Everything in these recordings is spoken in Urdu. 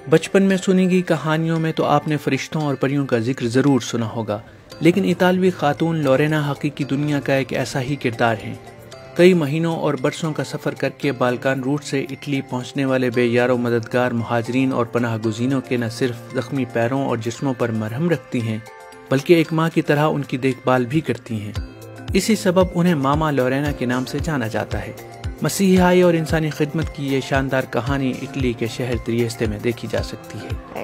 بچپن میں سنی گئی کہانیوں میں تو آپ نے فرشتوں اور پریوں کا ذکر ضرور سنا ہوگا، لیکن اطالوی خاتون لورینا حقیقی دنیا کا ایک ایسا ہی کردار ہے۔ کئی مہینوں اور برسوں کا سفر کر کے بالکان روٹ سے اٹلی پہنچنے والے بے یار و مددگار مہاجرین اور پناہ گزینوں کے نہ صرف زخمی پیروں اور جسموں پر مرہم رکھتی ہیں، بلکہ ایک ماں کی طرح ان کی دیکھ بھال بھی کرتی ہیں۔ اسی سبب انہیں ماما لورینا کے نام سے جانا جاتا ہے۔ مسیحائی اور انسانی خدمت کی یہ شاندار کہانی اٹلی کے شہر تریستے میں دیکھی جا سکتی ہے۔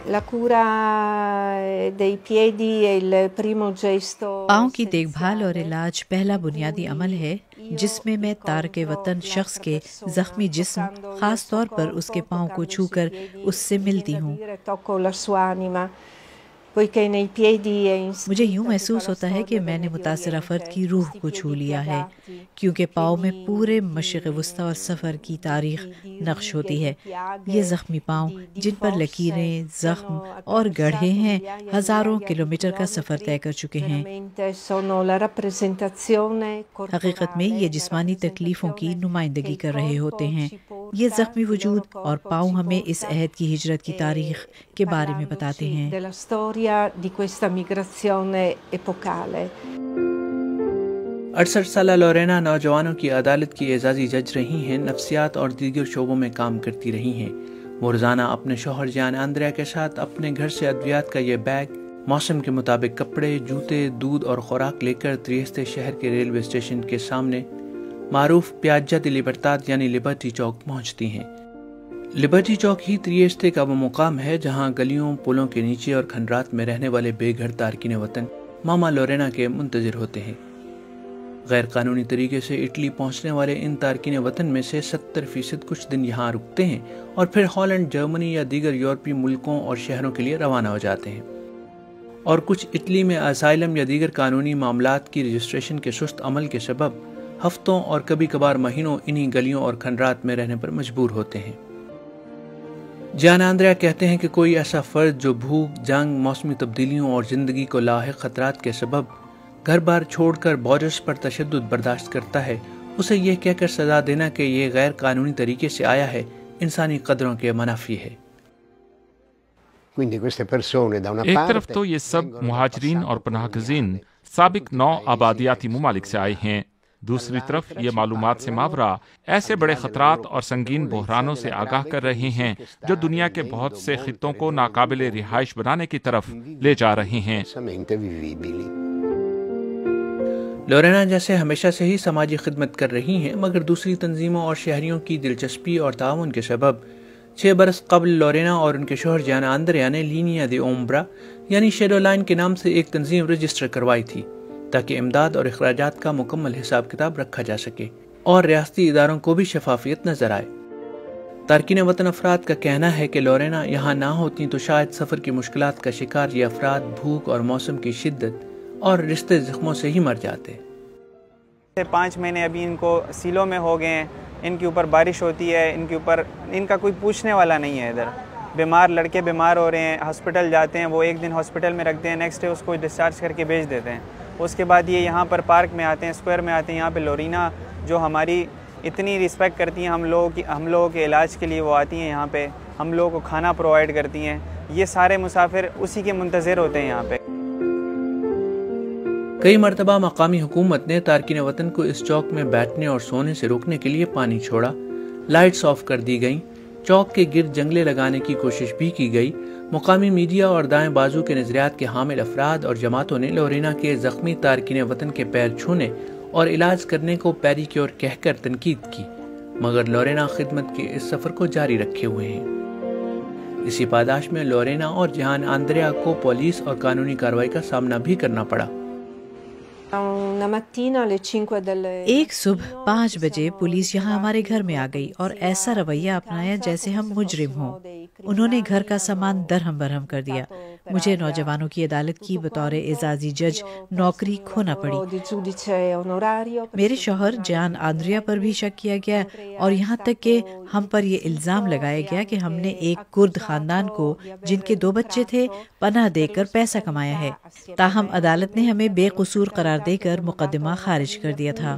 پاؤں کی دیکھ بھال اور علاج پہلا بنیادی عمل ہے جس میں تارک وطن شخص کے زخمی جسم، خاص طور پر اس کے پاؤں کو چھو کر اس سے ملتی ہوں۔ مجھے یوں محسوس ہوتا ہے کہ میں نے متاثرہ فرد کی روح کو چھو لیا ہے، کیونکہ پاؤں میں پورے مشرق وسطیٰ اور سفر کی تاریخ نقش ہوتی ہے۔ یہ زخمی پاؤں جن پر لکیریں، زخم اور گڑھے ہیں، ہزاروں کلومیٹر کا سفر طے کر چکے ہیں۔ حقیقت میں یہ جسمانی تکلیفوں کی نمائندگی کر رہے ہوتے ہیں۔ یہ زخمی وجود اور پاؤں ہمیں اس عہد کی ہجرت کی تاریخ کے بارے میں بتاتے ہیں۔ 68 سالہ لورینا نوجوانوں کی عدالت کی اعزازی جج رہی ہیں، نفسیات اور دیگر شعبوں میں کام کرتی رہی ہیں۔ وہ روزانہ اپنے شوہر جان آندریا کے ساتھ اپنے گھر سے ادویات کا یہ بیگ، موسم کے مطابق کپڑے، جوتے، دودھ اور خوراک لے کر تریستے شہر کے ریلوے اسٹیشن کے سامنے معروف پیاجا دی لیبرتاد یعنی لبرٹی چوک پہنچتی ہیں۔ لبرٹی چوک ہی تریستے کا وہ مقام ہے جہاں گلیوں، پلوں کے نیچے اور کھنڈرات میں رہنے والے بے گھر تارکین وطن ماما لورینا کے منتظر ہوتے ہیں۔ غیر قانونی طریقے سے اٹلی پہنچنے والے ان تارکین وطن میں سے 70% کچھ دن یہاں رکتے ہیں اور پھر ہالینڈ، جرمنی یا دیگر یورپی ملکوں اور شہروں کے لیے روانہ ہو جاتے ہیں، اور کچھ اٹلی میں اسائلم یا دیگر قانونی معاملات کی رجسٹریشن کے سست عمل کے سبب ہفتوں اور کبھی کبھار مہینوں انہی گلیوں اور کھنڈرات میں رہنے پر مجبور ہوتے ہیں۔ جان آندریا کہتے ہیں کہ کوئی ایسا فرد جو بھوک، جنگ، موسمی تبدیلیوں اور زندگی کو لاحق خطرات کے سبب گھر بار چھوڑ کر بارڈرز پر تشدد برداشت کرتا ہے، اسے یہ کہہ کر سزا دینا کہ یہ غیر قانونی طریقے سے آیا ہے، انسانی قدروں کے منافی ہے۔ ایک طرف تو یہ سب مہاجرین اور پناہ گزین سابق 9 آبادیاتی ممالک سے آئے ہیں، دوسری طرف یہ معلومات سے ماورا ایسے بڑے خطرات اور سنگین بحرانوں سے آگاہ کر رہے ہیں جو دنیا کے بہت سے خطوں کو ناقابل رہائش بنانے کی طرف لے جا رہے ہیں۔ لورینا جیسے ہمیشہ سے ہی سماجی خدمت کر رہی ہیں، مگر دوسری تنظیموں اور شہریوں کی دلچسپی اور تعاون کے سبب 6 برس قبل لورینا اور ان کے شوہر جان آندریا نے لینیا دی اومبرا یعنی شیڈو لائن کے نام سے ایک تنظیم رجسٹر کروائی تھی، تاکہ امداد اور اخراجات کا مکمل حساب کتاب رکھا جا سکے اور ریاستی اداروں کو بھی شفافیت نظر آئے۔ تارکین وطن افراد کا کہنا ہے کہ لورینا یہاں نہ ہوتی تو شاید سفر کی مشکلات کا شکار یہ افراد بھوک اور موسم کی شدت اور رشتے زخموں سے ہی مر جاتے۔ 5 مہینے ابھی ان کو سیلوں میں ہو گئے ہیں، ان کے اوپر بارش ہوتی ہے، ان کا کوئی پوچھنے والا نہیں ہے۔ ادھر بیمار لڑکے بیمار ہو رہے ہیں، ہاسپٹل جاتے ہیں، وہ ایک دن ہاسپٹل میں رکھتے ہیں، نیکسٹ ڈے اس کو ڈسچارج کر کے بھیج دیتے ہیں۔ اس کے بعد یہ یہاں پر پارک میں آتے ہیں، اسکوائر میں آتے ہیں، یہاں پہ لورینا جو ہماری اتنی رسپیکٹ کرتی ہیں ہم لوگوں کے علاج کے لیے، وہ آتی ہیں یہاں پہ، ہم لوگوں کو کھانا پرووائڈ کرتی ہیں۔ یہ سارے مسافر اسی کے منتظر ہوتے ہیں یہاں پہ۔ کئی مرتبہ مقامی حکومت نے تارکین وطن کو اس چوک میں بیٹھنے اور سونے سے روکنے کے لیے پانی چھوڑا، لائٹس آف کر دی گئیں، چوک کے گرد جنگلے لگانے کی کوشش بھی کی گئی۔ مقامی میڈیا اور دائیں بازو کے نظریات کے حامل افراد اور جماعتوں نے لورینا کے زخمی تارکین وطن کے پیر چھونے اور علاج کرنے کو پیری کیور کہہ کر تنقید کی، مگر لورینا خدمت کے اس سفر کو جاری رکھے ہوئے ہیں۔ اسی پاداش میں لورینا اور جان آندریا کو پولیس اور قانونی کارروائی کا سامنا بھی کرنا پڑا۔ ایک صبح 5 بجے پولیس یہاں ہمارے گھر میں آ گئی اور ایسا رویہ اپنایا جیسے ہم مجرم ہوں۔ انہوں نے گھر کا سامان درہم برہم کر دیا۔ مجھے نوجوانوں کی عدالت کی بطور اعزازی جج نوکری کھونا پڑی۔ میرے شوہر جان آندریا پر بھی شک کیا گیا اور یہاں تک کہ ہم پر یہ الزام لگایا گیا کہ ہم نے ایک کرد خاندان کو جن کے 2 بچے تھے پناہ دے کر پیسہ کمایا ہے، تاہم عدالت نے ہمیں بے قصور قرار دے کر مقدمہ خارج کر دیا تھا۔